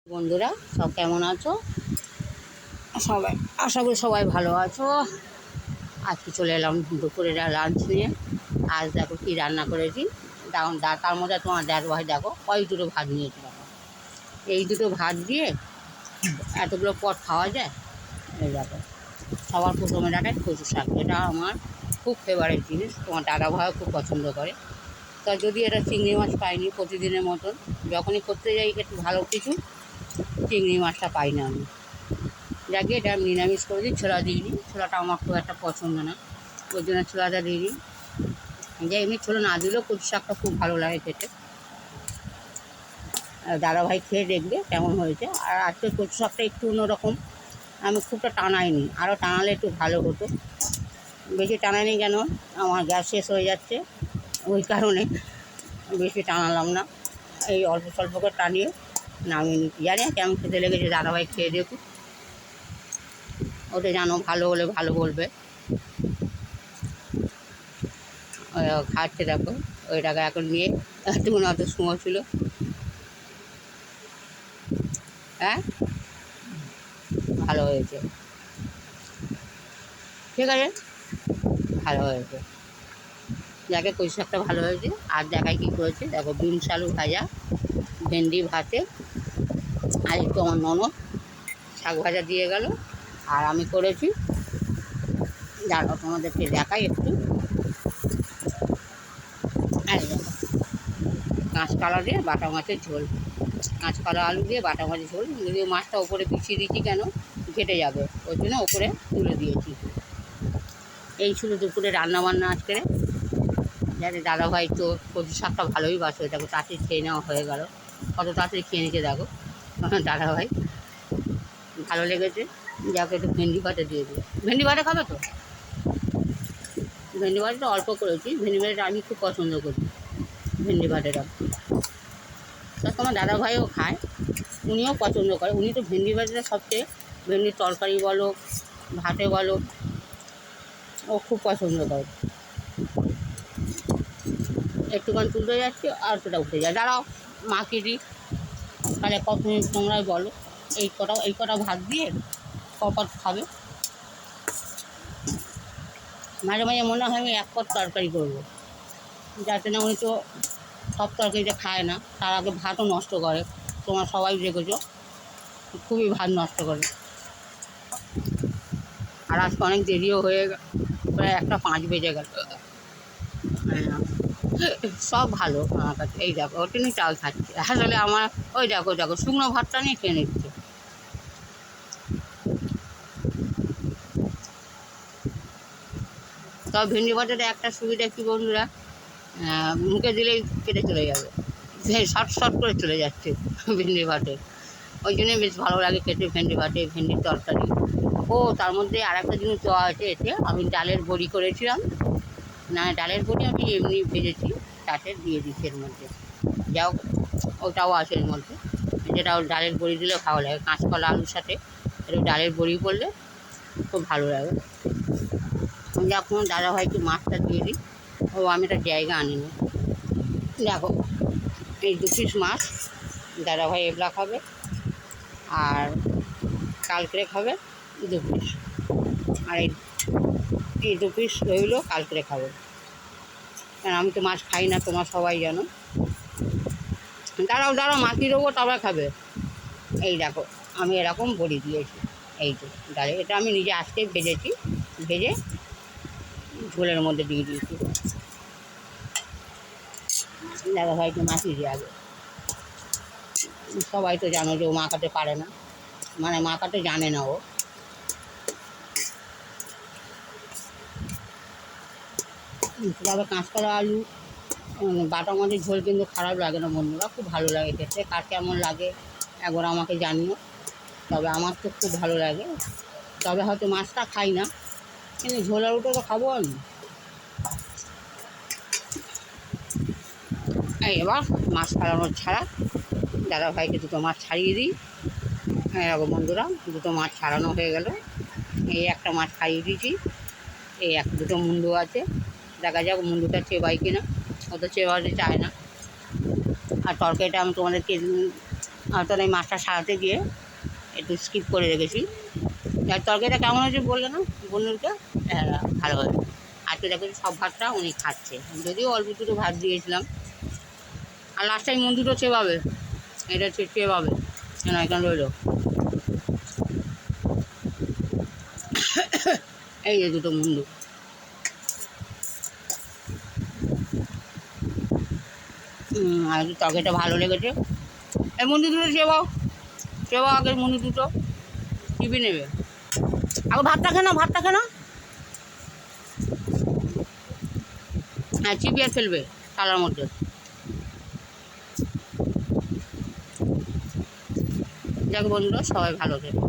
বন্ধুরা সব কেমন আছো? সবাই আশা করি সবাই ভালো আছো। আজকে চলে এলাম দুপুরের লাঞ্চ নিয়ে। আজ দেখো কী রান্না করেছি। তার মধ্যে তোমার ভাই দেখো দুটো ভাত নিয়েছি। দেখো এই দুটো ভাত দিয়ে এতগুলো পদ খাওয়া যায়। এই দেখো সবার প্রথমে ডাটায় কচু শাক, এটা আমার খুব ফেভারিট জিনিস। তোমার ভাইও খুব পছন্দ করে। তা যদি এটা চিংড়ি মাছ পাইনি প্রতিদিনের মতন, যখনই করতে যাই একটু ভালো কিছু, চিংড়ি মাছটা পাই না আমি। যাকে এটা নিরামিষ করে দিই, ছোলা দিয়ে দিই। ছোলাটা আমার খুব একটা পছন্দ না, ওই জন্য ছোলাটা দিয়ে দিই। যে এমনি ছোলা না দিলেও কচু শাকটা খুব ভালো লাগে খেতে। দাদাভাই খেয়ে দেখবে কেমন হয়েছে। আর আজকে কচু শাকটা একটু অন্যরকম, আমি খুবটা টানাইনি, আরও টানালে একটু ভালো হতো। বেশি টানাইনি কেন, আমার গ্যাস শেষ হয়ে যাচ্ছে, ওই কারণে বেশি টানালাম না। এই অল্প স্বল্প করে টানিয়ে নামিয়ে নিচ্ছি। জানি না কেমন খেতে লেগেছে, দাদাভাই খেয়ে দেখুন। ওটা জানো ভালো হলে ভালো বলবে। খাচ্ছে দেখো, ওইটাকে এখন নিয়ে এতক্ষণ অত সময় ছিল। হ্যাঁ ভালো হয়েছে, ঠিক আছে, ভালো হয়েছে। যাকে কচু শাকটা ভালো হয়েছে। আর দেখায় কী করেছে দেখো, বিনস আলু ভাজা, ভেন্ডি ভাতে, আর একটু আমার ননদ শাক ভাজা দিয়ে গেল। আর আমি করেছি, দাঁড়াও তোমাদেরকে দেখাই একটু। দেখো কাঁচকলা দিয়ে বাটা মাছের ঝোল, কাঁচকলা আলু দিয়ে বাটা মাছের ঝোল। যদিও মাছটা ওপরে পিছিয়ে দিচ্ছি কেন, ঘেটে যাবে, ওই জন্য ওপরে তুলে দিয়েছি। এই ছিল দুপুরে রান্নাবান্না আজকে। যাতে দাদাভাই তো কচু শাকটা ভালোই বাসো, দেখো তাড়াতাড়ি খেয়ে নেওয়া হয়ে গেল। কত তাড়াতাড়ি খেয়ে নিচ্ছে দেখো দাদাভাই, ভালো লেগেছে। যাকে একটু ভেন্ডি ভাতে দিয়ে দিই। ভেন্ডি ভাতে খাবে তো? ভেন্ডি ভাতটা অল্প করেছি, ভেন্ডি ভাতটা আমি খুব পছন্দ করি, ভেন্ডি ভাতেটা। তা তোমার দাদাভাইও খায়, উনিও পছন্দ করে। উনি তো ভেন্ডি ভাজাটা সবচেয়ে, ভেন্ডির তরকারি বলো ভাতে বলো, ও খুব পছন্দ করে। একটুখানি তুলতে যাচ্ছি আর সেটা উঠে যায়। দাঁড়াও মাকে দিই, তাহলে কত তোমরাই বলো। এই কটা ভাত দিয়ে কপাত খাবে। মাঝে মাঝে মনে হয় আমি এক পদ তরকারি করবো, যাতে না উনি তো সব তরকারিটা খায় না, তার আগে ভাতও নষ্ট করে। তোমার সবাই দেখেছো, খুবই ভাত নষ্ট করে। আর আজকে অনেক দেরিও হয়ে গেল, প্রায় 1:05 বেজে গেল। সব ভালো আমার কাছে। এই দেখো ওটিনি চাল খাচ্ছে, আসলে আমার ওই দেখো দেখো শুকনো ভাতটা নিয়ে খেয়ে নিচ্ছে। তবে ভেন্ডি ভাতের একটা সুবিধা কী বন্ধুরা, মুখে দিলেই কেটে চলে যাবে, শর্ট শর্ট করে চলে যাচ্ছে ভেন্ডি ভাতে। ওই জন্যই বেশ ভালো লাগে খেতে ভেন্ডি ভাতে, ভেন্ডির তরকারি। ও তার মধ্যে আর একটা জিনিস দেওয়া আছে এতে, আমি ডালের বড়ি করেছিলাম না, ডালের বড়ি আমি এমনি ভেজেছি, তাতে দিয়ে দিচ্ছি এর মধ্যে। যাও ওটাও আছে এর মধ্যে, যেটাও ডালের বড়ি দিলে ভালো লাগে। কাঁচকলা আলুর সাথে একটু ডালের বড়ি করলে খুব ভালো লাগে। যখন দাদাভাইকে মাছটা দিয়ে দিই, আমি একটা জায়গা আনিনি। দেখো এই 2 পিস মাছ দাদাভাই এবলা খাবে, আর কালকে খাবে 2 পিস, আর এই 2 পিস রইল কালকে খাবে। কারণ আমি তো মাছ খাই না, তোমার সবাই জানো। দাঁড়াও মাখিয়ে দেবো তারপরে খাবে। এই দেখো আমি এরকম বড়ি দিয়েছি, এই তো ডালে, এটা আমি নিজে আজকে ভেজেছি, ভেজে ঝোলের মধ্যে দিয়ে দিয়েছি। দাদাভাইকে মাখিয়ে দিয়ে আগে, সবাই তো জানো যে ও মাখাতে পারে না, মানে মাখাতে জানে না ও। তবে কাঁচকলা আলু বাটা মাছের ঝোল কিন্তু খারাপ লাগে না বন্ধুরা, খুব ভালো লাগে খেতে। কার কেমন লাগে একবার আমাকে জানিও। তবে আমার তো খুব ভালো লাগে, তবে হয়তো মাছটা খাই না, কিন্তু ঝোল আলুটা তো খাবো আমি। এবার মাছ ছাড়ানোর ছাড়া, দাদাভাইকে 2টো মাছ ছাড়িয়ে দিই। এরকম বন্ধুরা 2টো মাছ ছাড়ানো হয়ে গেল। এই একটা মাছ ছাড়িয়ে দিয়েছি, এই 2টো মুন্ডু আছে, দেখা যাক মুন্ডুটা চেবাই কিনা, ও তো চেবাতে চায় না। আর তরকারিটা আমি তোমাদেরকে আর তাহলে এই মাছটা সারাতে গিয়ে একটু স্কিপ করে রেখেছি। আর তরকারিটা কেমন হয়েছে বললে না বন্ধুকে? হ্যাঁ, ভালো হয়েছে। আজকে দেখো সব ভাতটা উনি খাচ্ছে, যদিও অল্প দুটো ভাত দিয়েছিলাম। আর লাস্টে মন দুটো চেবাবে, এটা চেবাবে কেন এখানে রইল। এই যে দুটো মুন্ডু। আর একটু তরকারিটা ভালো লেগেছে। এই মুন্ডু দুটো চেবাও, চেবাও আগের মুন্ডু দুটো টিপে নেবে। আগে ভাতটা খেয়ে নাও, ভাতটা খেয়ে নাও। হ্যাঁ, চিবিয়ে ফেলবে থালার মধ্যে। যাক বন্ধুরা, সবাই ভালো থাকে।